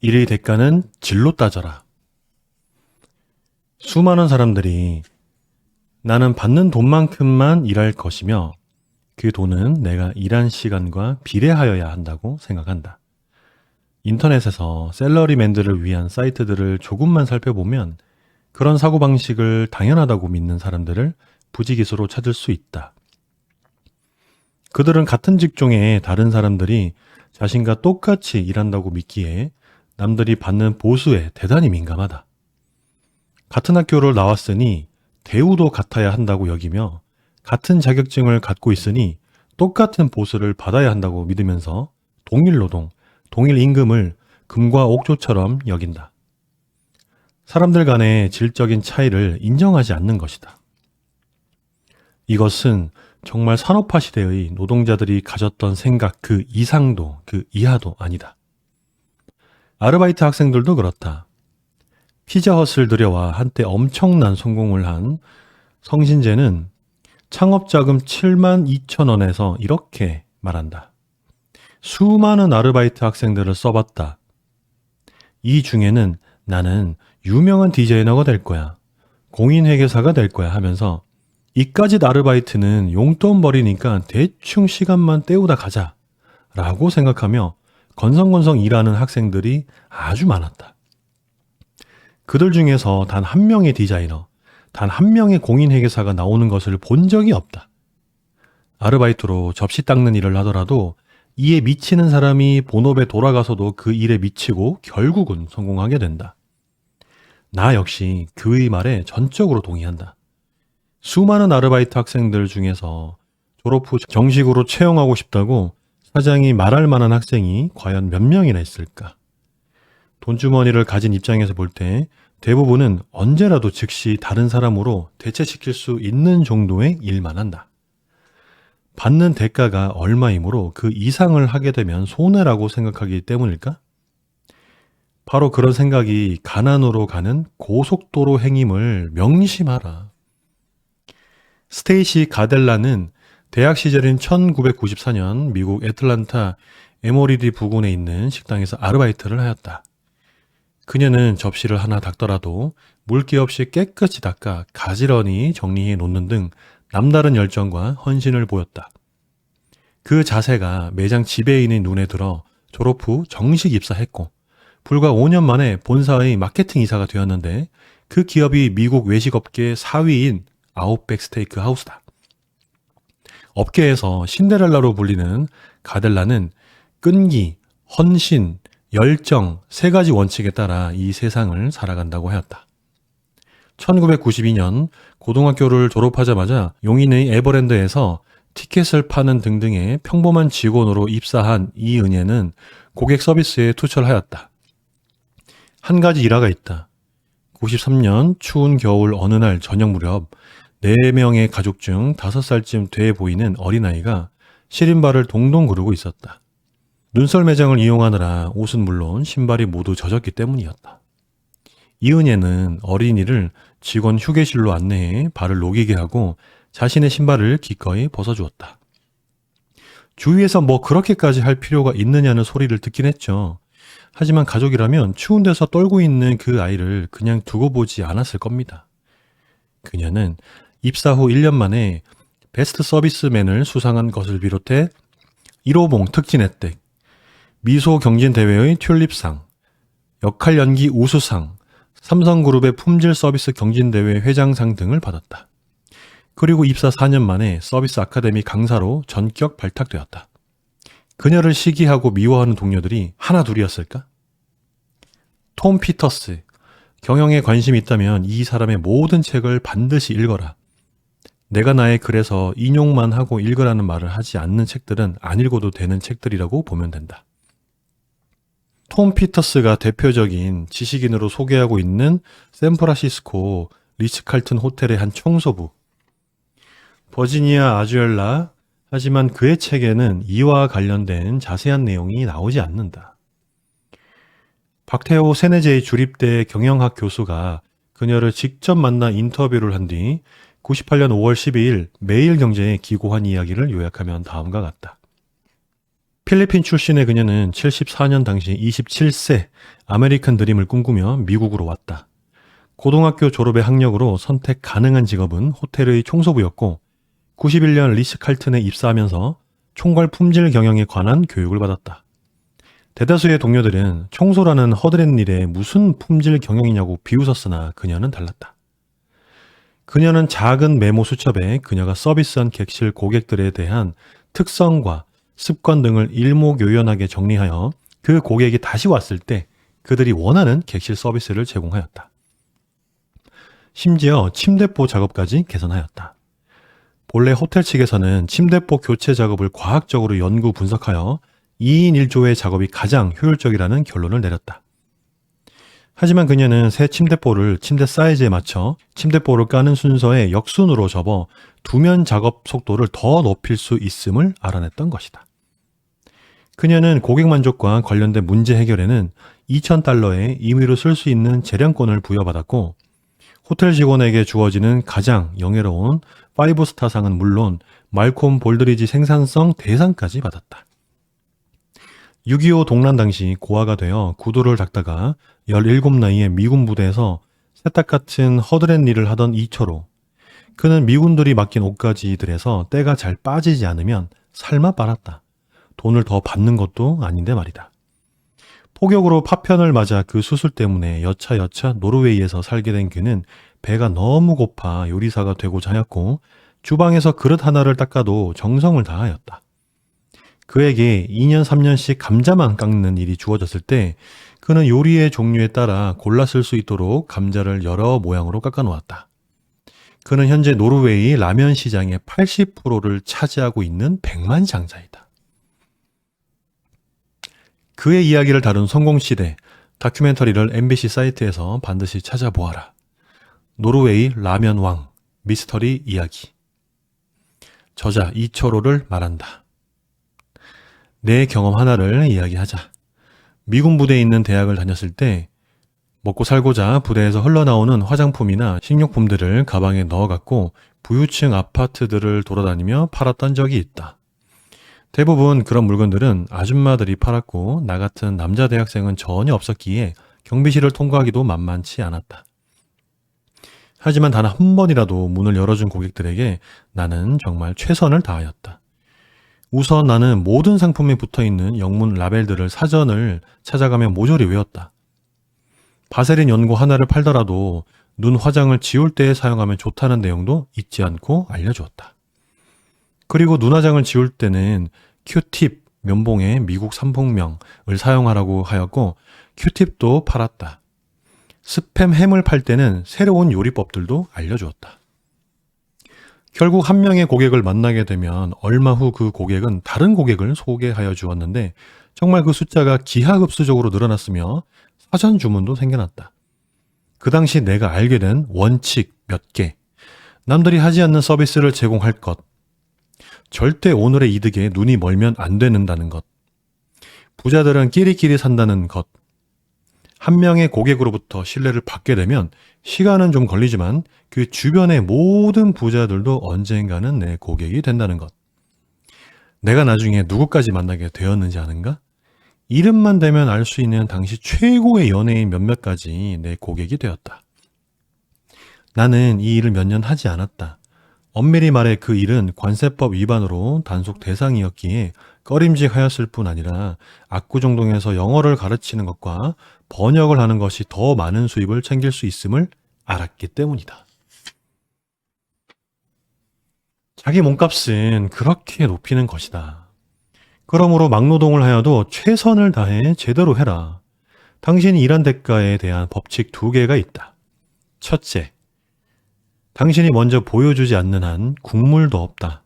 일의 대가는 질로 따져라. 수많은 사람들이 나는 받는 돈만큼만 일할 것이며 그 돈은 내가 일한 시간과 비례하여야 한다고 생각한다. 인터넷에서 샐러리맨들을 위한 사이트들을 조금만 살펴보면 그런 사고방식을 당연하다고 믿는 사람들을 부지기수로 찾을 수 있다. 그들은 같은 직종의 다른 사람들이 자신과 똑같이 일한다고 믿기에 남들이 받는 보수에 대단히 민감하다. 같은 학교를 나왔으니 대우도 같아야 한다고 여기며 같은 자격증을 갖고 있으니 똑같은 보수를 받아야 한다고 믿으면서 동일 노동, 동일 임금을 금과 옥조처럼 여긴다. 사람들 간의 질적인 차이를 인정하지 않는 것이다. 이것은 정말 산업화 시대의 노동자들이 가졌던 생각 그 이상도 그 이하도 아니다. 아르바이트 학생들도 그렇다. 피자헛을 들여와 한때 엄청난 성공을 한 성신재는 창업자금 7만 2천 원에서 이렇게 말한다. 수많은 아르바이트 학생들을 써봤다. 이 중에는 나는 유명한 디자이너가 될 거야. 공인회계사가 될 거야 하면서 이까짓 아르바이트는 용돈 벌이니까 대충 시간만 때우다 가자 라고 생각하며 건성건성 일하는 학생들이 아주 많았다. 그들 중에서 단 한 명의 디자이너, 단 한 명의 공인회계사가 나오는 것을 본 적이 없다. 아르바이트로 접시 닦는 일을 하더라도 이에 미치는 사람이 본업에 돌아가서도 그 일에 미치고 결국은 성공하게 된다. 나 역시 그의 말에 전적으로 동의한다. 수많은 아르바이트 학생들 중에서 졸업 후 정식으로 채용하고 싶다고 사장이 말할 만한 학생이 과연 몇 명이나 있을까? 돈주머니를 가진 입장에서 볼 때 대부분은 언제라도 즉시 다른 사람으로 대체시킬 수 있는 정도의 일만 한다. 받는 대가가 얼마이므로 그 이상을 하게 되면 손해라고 생각하기 때문일까? 바로 그런 생각이 가난으로 가는 고속도로 행임을 명심하라. 스테이시 가델라는 대학 시절인 1994년 미국 애틀란타 에머리디 부근에 있는 식당에서 아르바이트를 하였다. 그녀는 접시를 하나 닦더라도 물기 없이 깨끗이 닦아 가지런히 정리해 놓는 등 남다른 열정과 헌신을 보였다. 그 자세가 매장 지배인의 눈에 들어 졸업 후 정식 입사했고 불과 5년 만에 본사의 마케팅 이사가 되었는데 그 기업이 미국 외식업계 4위인 아웃백 스테이크 하우스다. 업계에서 신데렐라로 불리는 가델라는 끈기, 헌신, 열정 세 가지 원칙에 따라 이 세상을 살아간다고 하였다. 1992년 고등학교를 졸업하자마자 용인의 에버랜드에서 티켓을 파는 등등의 평범한 직원으로 입사한 이은혜는 고객 서비스에 투철하였다. 한 가지 일화가 있다. 93년 추운 겨울 어느 날 저녁 무렵 4명의 가족 중 5살쯤 돼 보이는 어린아이가 시린발을 동동 구르고 있었다. 눈썰 매장을 이용하느라 옷은 물론 신발이 모두 젖었기 때문이었다. 이은혜는 어린이를 직원 휴게실로 안내해 발을 녹이게 하고 자신의 신발을 기꺼이 벗어주었다. 주위에서 뭐 그렇게까지 할 필요가 있느냐는 소리를 듣긴 했죠. 하지만 가족이라면 추운 데서 떨고 있는 그 아이를 그냥 두고 보지 않았을 겁니다. 그녀는 입사 후 1년 만에 베스트 서비스맨을 수상한 것을 비롯해 1호봉 특진 혜택, 미소 경진대회의 튤립상, 역할 연기 우수상, 삼성그룹의 품질 서비스 경진대회 회장상 등을 받았다. 그리고 입사 4년 만에 서비스 아카데미 강사로 전격 발탁되었다. 그녀를 시기하고 미워하는 동료들이 하나 둘이었을까? 톰 피터스, 경영에 관심이 있다면 이 사람의 모든 책을 반드시 읽어라. 내가 나의 글에서 인용만 하고 읽으라는 말을 하지 않는 책들은 안 읽어도 되는 책들이라고 보면 된다. 톰 피터스가 대표적인 지식인으로 소개하고 있는 샌프란시스코 리츠칼튼 호텔의 한 청소부. 버지니아 아주엘라, 하지만 그의 책에는 이와 관련된 자세한 내용이 나오지 않는다. 박태호 세네제이 주립대 경영학 교수가 그녀를 직접 만나 인터뷰를 한 뒤 98년 5월 12일 매일경제에 기고한 이야기를 요약하면 다음과 같다. 필리핀 출신의 그녀는 74년 당시 27세 아메리칸 드림을 꿈꾸며 미국으로 왔다. 고등학교 졸업의 학력으로 선택 가능한 직업은 호텔의 청소부였고 91년 리스칼튼에 입사하면서 총괄 품질 경영에 관한 교육을 받았다. 대다수의 동료들은 청소라는 허드렛 일에 무슨 품질 경영이냐고 비웃었으나 그녀는 달랐다. 그녀는 작은 메모 수첩에 그녀가 서비스한 객실 고객들에 대한 특성과 습관 등을 일목요연하게 정리하여 그 고객이 다시 왔을 때 그들이 원하는 객실 서비스를 제공하였다. 심지어 침대보 작업까지 개선하였다. 본래 호텔 측에서는 침대보 교체 작업을 과학적으로 연구 분석하여 2인 1조의 작업이 가장 효율적이라는 결론을 내렸다. 하지만 그녀는 새 침대보를 침대 사이즈에 맞춰 침대보를 까는 순서에 역순으로 접어 두면 작업 속도를 더 높일 수 있음을 알아냈던 것이다. 그녀는 고객 만족과 관련된 문제 해결에는 $2,000의 임의로 쓸 수 있는 재량권을 부여받았고 호텔 직원에게 주어지는 가장 영예로운 5스타상은 물론 말콤 볼드리지 생산성 대상까지 받았다. 6.25 동란 당시 고아가 되어 구두를 닦다가 17 나이에 미군 부대에서 세탁 같은 허드렛 일을 하던 이초로 그는 미군들이 맡긴 옷가지들에서 때가 잘 빠지지 않으면 삶아 빨았다. 돈을 더 받는 것도 아닌데 말이다. 폭격으로 파편을 맞아 그 수술 때문에 여차여차 노르웨이에서 살게 된 그는 배가 너무 고파 요리사가 되고자 하였고 주방에서 그릇 하나를 닦아도 정성을 다하였다. 그에게 2년 3년씩 감자만 깎는 일이 주어졌을 때 그는 요리의 종류에 따라 골라 쓸 수 있도록 감자를 여러 모양으로 깎아 놓았다. 그는 현재 노르웨이 라면 시장의 80%를 차지하고 있는 백만장자이다. 그의 이야기를 다룬 성공시대 다큐멘터리를 MBC 사이트에서 반드시 찾아보아라. 노르웨이 라면 왕 미스터리 이야기. 저자 이철호를 말한다. 내 경험 하나를 이야기하자. 미군 부대에 있는 대학을 다녔을 때 먹고 살고자 부대에서 흘러나오는 화장품이나 식료품들을 가방에 넣어갖고 부유층 아파트들을 돌아다니며 팔았던 적이 있다. 대부분 그런 물건들은 아줌마들이 팔았고 나 같은 남자 대학생은 전혀 없었기에 경비실을 통과하기도 만만치 않았다. 하지만 단 한 번이라도 문을 열어준 고객들에게 나는 정말 최선을 다하였다. 우선 나는 모든 상품에 붙어있는 영문 라벨들을 사전을 찾아가며 모조리 외웠다. 바세린 연고 하나를 팔더라도 눈 화장을 지울 때 사용하면 좋다는 내용도 잊지 않고 알려주었다. 그리고 눈화장을 지울 때는 큐팁, 면봉의 미국 상품명을 사용하라고 하였고 큐팁도 팔았다. 스팸 햄을 팔 때는 새로운 요리법들도 알려주었다. 결국 한 명의 고객을 만나게 되면 얼마 후 그 고객은 다른 고객을 소개하여 주었는데 정말 그 숫자가 기하급수적으로 늘어났으며 사전 주문도 생겨났다. 그 당시 내가 알게 된 원칙 몇 개, 남들이 하지 않는 서비스를 제공할 것, 절대 오늘의 이득에 눈이 멀면 안 되는다는 것, 부자들은 끼리끼리 산다는 것, 한 명의 고객으로부터 신뢰를 받게 되면 시간은 좀 걸리지만 그 주변의 모든 부자들도 언젠가는 내 고객이 된다는 것. 내가 나중에 누구까지 만나게 되었는지 아는가? 이름만 대면 알 수 있는 당시 최고의 연예인 몇몇 가지 내 고객이 되었다. 나는 이 일을 몇 년 하지 않았다. 엄밀히 말해 그 일은 관세법 위반으로 단속 대상이었기에 꺼림직하였을 뿐 아니라 압구정동에서 영어를 가르치는 것과 번역을 하는 것이 더 많은 수입을 챙길 수 있음을 알았기 때문이다. 자기 몸값은 그렇게 높이는 것이다. 그러므로 막노동을 하여도 최선을 다해 제대로 해라. 당신이 일한 대가에 대한 법칙 2개가 있다. 첫째, 당신이 먼저 보여주지 않는 한 국물도 없다.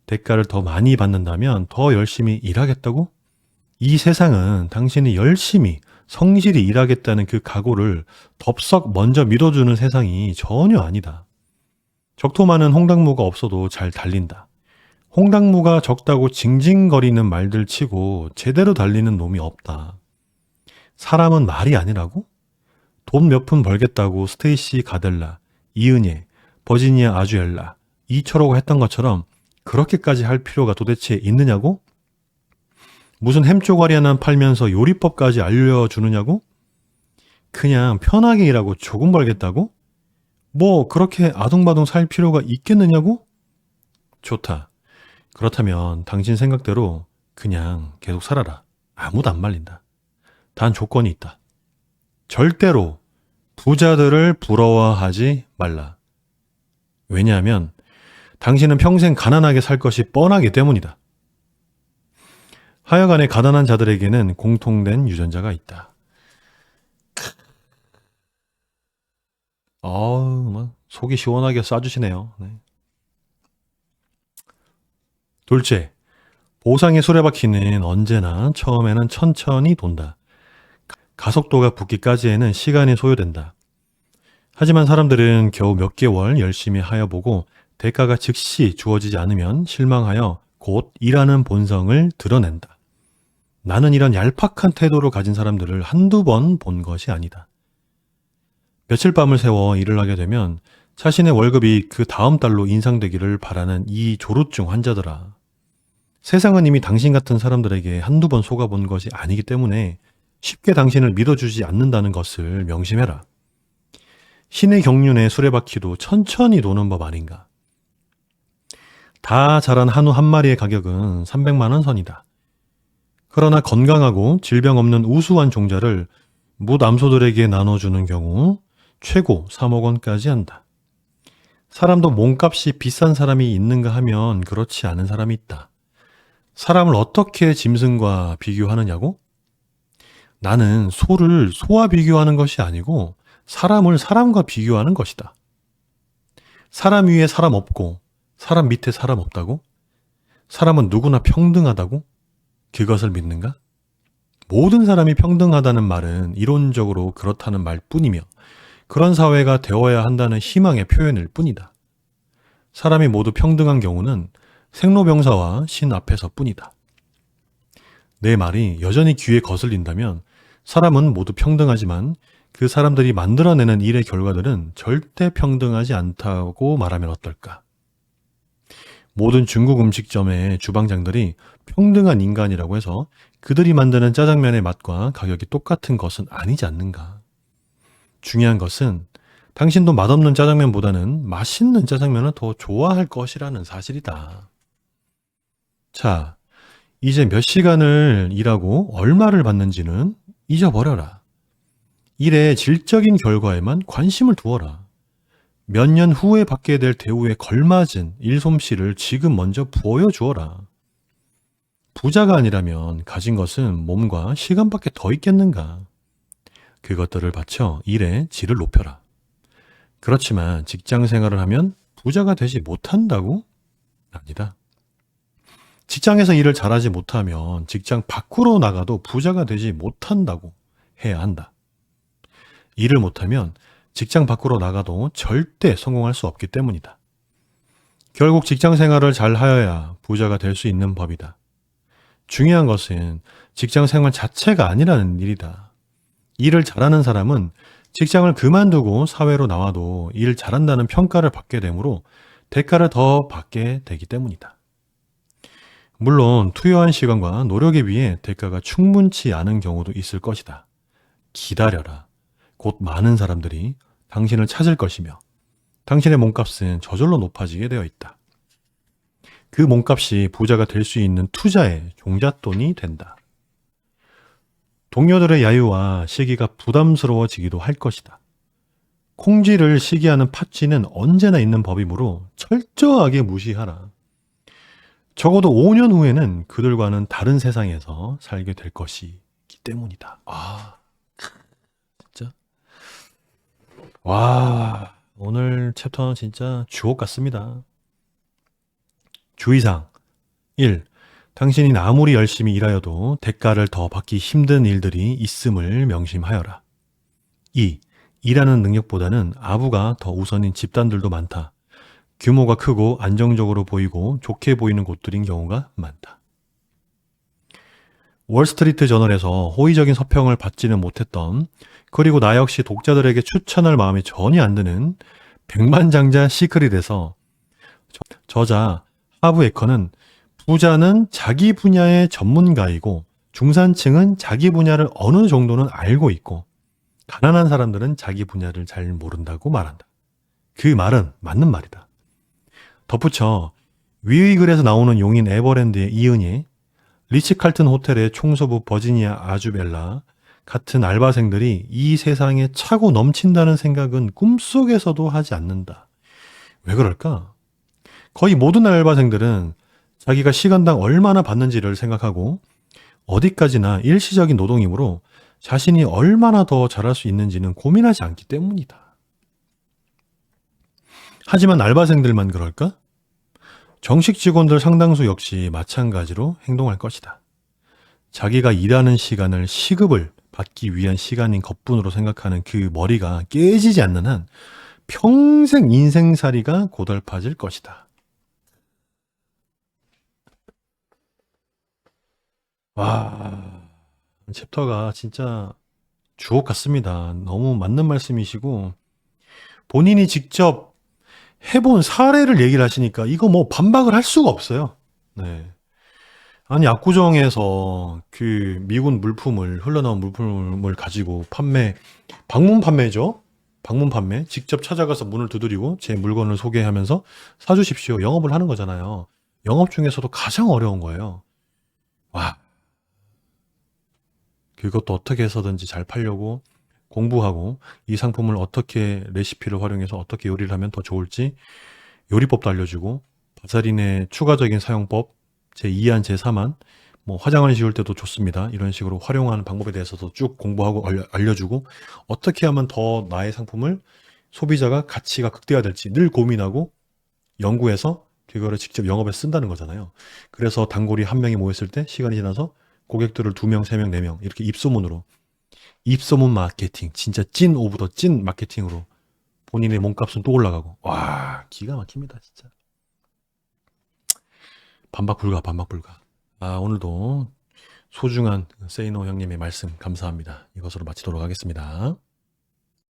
대가를 더 많이 받는다면 더 열심히 일하겠다고? 이 세상은 당신이 열심히 성실히 일하겠다는 그 각오를 덥석 먼저 믿어주는 세상이 전혀 아니다. 적토 많은 홍당무가 없어도 잘 달린다. 홍당무가 적다고 징징거리는 말들 치고 제대로 달리는 놈이 없다. 사람은 말이 아니라고? 돈 몇 푼 벌겠다고 스테이시 가델라, 이은예, 버지니아 아주엘라, 이철호가 했던 것처럼 그렇게까지 할 필요가 도대체 있느냐고? 무슨 햄쪼가리 하나 팔면서 요리법까지 알려주느냐고? 그냥 편하게 일하고 조금 벌겠다고? 뭐 그렇게 아둥바둥 살 필요가 있겠느냐고? 좋다. 그렇다면 당신 생각대로 그냥 계속 살아라. 아무도 안 말린다. 단 조건이 있다. 절대로 부자들을 부러워하지 말라. 왜냐하면 당신은 평생 가난하게 살 것이 뻔하기 때문이다. 하여간에 가난한 자들에게는 공통된 유전자가 있다. 막 속이 시원하게 쏴주시네요. 네. 둘째, 보상의 수레바퀴는 언제나 처음에는 천천히 돈다. 가속도가 붙기까지에는 시간이 소요된다. 하지만 사람들은 겨우 몇 개월 열심히 하여보고 대가가 즉시 주어지지 않으면 실망하여 곧 일하는 본성을 드러낸다. 나는 이런 얄팍한 태도를 가진 사람들을 한두 번 본 것이 아니다. 며칠 밤을 새워 일을 하게 되면 자신의 월급이 그 다음 달로 인상되기를 바라는 이 조루증 환자들아. 세상은 이미 당신 같은 사람들에게 한두 번 속아본 것이 아니기 때문에 쉽게 당신을 믿어주지 않는다는 것을 명심해라. 신의 경륜의 수레바퀴도 천천히 도는 법 아닌가. 다 자란 한우 한 마리의 가격은 300만 원 선이다. 그러나 건강하고 질병 없는 우수한 종자를 무남소들에게 나눠주는 경우 최고 3억 원까지 한다. 사람도 몸값이 비싼 사람이 있는가 하면 그렇지 않은 사람이 있다. 사람을 어떻게 짐승과 비교하느냐고? 나는 소를 소와 비교하는 것이 아니고 사람을 사람과 비교하는 것이다. 사람 위에 사람 없고 사람 밑에 사람 없다고? 사람은 누구나 평등하다고? 그것을 믿는가? 모든 사람이 평등하다는 말은 이론적으로 그렇다는 말뿐이며 그런 사회가 되어야 한다는 희망의 표현일 뿐이다. 사람이 모두 평등한 경우는 생로병사와 신 앞에서 뿐이다. 내 말이 여전히 귀에 거슬린다면 사람은 모두 평등하지만 그 사람들이 만들어내는 일의 결과들은 절대 평등하지 않다고 말하면 어떨까? 모든 중국 음식점의 주방장들이 평등한 인간이라고 해서 그들이 만드는 짜장면의 맛과 가격이 똑같은 것은 아니지 않는가? 중요한 것은 당신도 맛없는 짜장면보다는 맛있는 짜장면을 더 좋아할 것이라는 사실이다. 자, 이제 몇 시간을 일하고 얼마를 받는지는 잊어버려라. 일의 질적인 결과에만 관심을 두어라. 몇 년 후에 받게 될 대우에 걸맞은 일솜씨를 지금 먼저 보여주어라. 부자가 아니라면 가진 것은 몸과 시간밖에 더 있겠는가? 그것들을 바쳐 일의 질을 높여라. 그렇지만 직장 생활을 하면 부자가 되지 못한다고? 아니다. 직장에서 일을 잘하지 못하면 직장 밖으로 나가도 부자가 되지 못한다고 해야 한다. 일을 못하면 직장 밖으로 나가도 절대 성공할 수 없기 때문이다. 결국 직장 생활을 잘 하여야 부자가 될 수 있는 법이다. 중요한 것은 직장 생활 자체가 아니라는 일이다. 일을 잘하는 사람은 직장을 그만두고 사회로 나와도 일 잘한다는 평가를 받게 되므로 대가를 더 받게 되기 때문이다. 물론 투여한 시간과 노력에 비해 대가가 충분치 않은 경우도 있을 것이다. 기다려라. 곧 많은 사람들이 당신을 찾을 것이며 당신의 몸값은 저절로 높아지게 되어 있다. 그 몸값이 부자가 될 수 있는 투자의 종잣돈이 된다. 동료들의 야유와 시기가 부담스러워지기도 할 것이다. 콩쥐를 시기하는 팥쥐는 언제나 있는 법이므로 철저하게 무시하라. 적어도 5년 후에는 그들과는 다른 세상에서 살게 될 것이기 때문이다. 진짜. 와, 오늘 챕터는 진짜 주옥 같습니다. 주의사항 1. 당신이 아무리 열심히 일하여도 대가를 더 받기 힘든 일들이 있음을 명심하여라. 2. 일하는 능력보다는 아부가 더 우선인 집단들도 많다. 규모가 크고 안정적으로 보이고 좋게 보이는 곳들인 경우가 많다. 월스트리트 저널에서 호의적인 서평을 받지는 못했던, 그리고 나 역시 독자들에게 추천할 마음이 전혀 안 드는 백만장자 시크릿에서 저자 하브 에커는 부자는 자기 분야의 전문가이고 중산층은 자기 분야를 어느 정도는 알고 있고 가난한 사람들은 자기 분야를 잘 모른다고 말한다. 그 말은 맞는 말이다. 덧붙여 위의 글에서 나오는 용인 에버랜드의 이은희, 리츠칼튼 호텔의 총서부 버지니아 아주벨라 같은 알바생들이 이 세상에 차고 넘친다는 생각은 꿈속에서도 하지 않는다. 왜 그럴까? 거의 모든 알바생들은 자기가 시간당 얼마나 받는지를 생각하고 어디까지나 일시적인 노동이므로 자신이 얼마나 더 잘할 수 있는지는 고민하지 않기 때문이다. 하지만 알바생들만 그럴까? 정식 직원들 상당수 역시 마찬가지로 행동할 것이다. 자기가 일하는 시간을 시급을 받기 위한 시간인 것뿐으로 생각하는 그 머리가 깨지지 않는 한 평생 인생살이가 고달파질 것이다. 와, 챕터가 진짜 주옥 같습니다. 너무 맞는 말씀이시고 본인이 직접 해본 사례를 얘기를 하시니까 이거 뭐 반박을 할 수가 없어요. 네. 아니, 압구정에서 그 미군 물품을, 흘러나온 물품을 가지고 방문 판매죠? 방문 판매. 직접 찾아가서 문을 두드리고 제 물건을 소개하면서 사주십시오. 영업을 하는 거잖아요. 영업 중에서도 가장 어려운 거예요. 와, 그것도 어떻게 해서든지 잘 팔려고 공부하고 이 상품을 어떻게 레시피를 활용해서 어떻게 요리를 하면 더 좋을지 요리법도 알려주고 바사린의 추가적인 사용법 제2한 제3한 뭐 화장을 지울 때도 좋습니다. 이런 식으로 활용하는 방법에 대해서도 쭉 공부하고 알려주고 어떻게 하면 더 나의 상품을 소비자가 가치가 극대화될지 늘 고민하고 연구해서 그거를 직접 영업에 쓴다는 거잖아요. 그래서 단골이 한 명이 모였을 때 시간이 지나서 고객들을 2명, 3명, 4명 이렇게 입소문 마케팅 진짜 찐 오브 더 찐 마케팅으로 본인의 몸값은 또 올라가고 와 기가 막힙니다 진짜. 반박 불가, 반박 불가. 아, 오늘도 소중한 세이노 형님의 말씀 감사합니다. 이것으로 마치도록 하겠습니다.